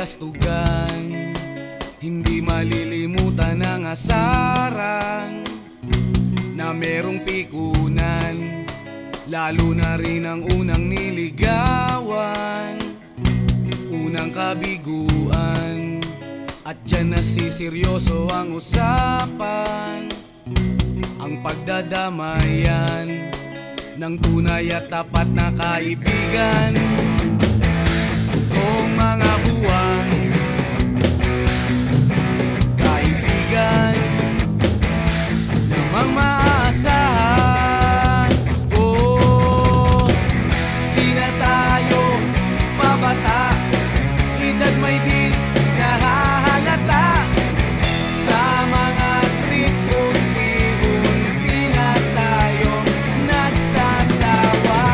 kabalastugan, hindi malilimutan ang asaran na merong pikunan, lalo na rin ang unang niligawan, unang kabiguan. At dyan nasiseryoso ang usapan, ang pagdadamayan ng tunay at tapat na kaibigan. Kung mga buwan, kaibigan namang maaasahan. Oh, di na tayo pabata, edad may di nahahalata. Sa mga trip, unti-unti na tayong nagsasawa.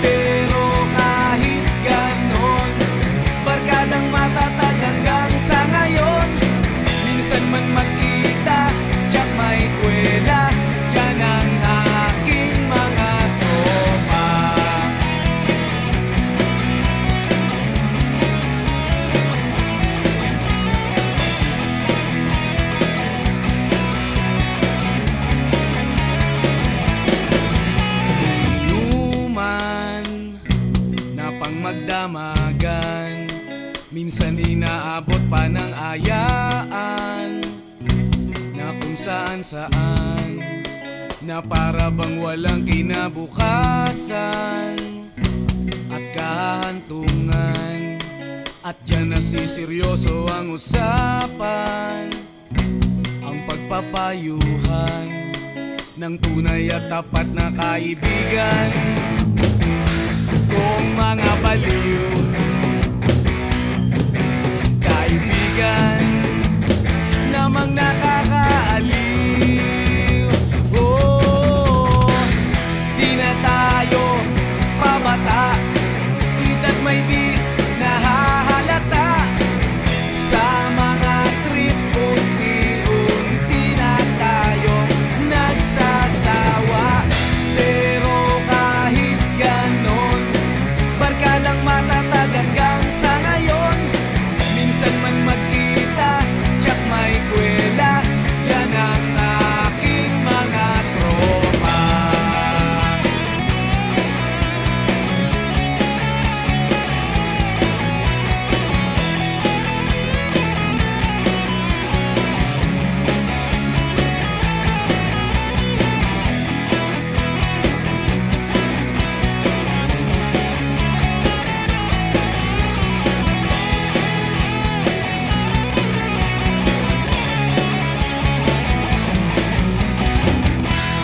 Pero kahit ganon, barkadang matatag hanggang sa ngayon. Minsan man magkita, tiyak may kwela, yan ang aking mga tropa. Inuman na pang magdamagan, minsan inaabot pa ng ayaan, na kung saan-saan, na para bang walang kinabukasan at kahantungan. At dyan nasiseryoso ang usapan, ang pagpapayuhan ng tunay at tapat na kaibigan. Kung mga baliw, kaibigan namang nakakaaliw. Oh, di na tayo pabata, edad may di nahahalata. Sa mga trip, unti-unti na tayong nagsasawa. Pero kahit ganon, barkadang matatag hanggang sa ngayon. Minsan man magkita, tiyak may kwela, yan ang aking mga tropa.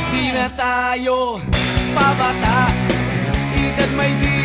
Di na tayo pabata, edad may di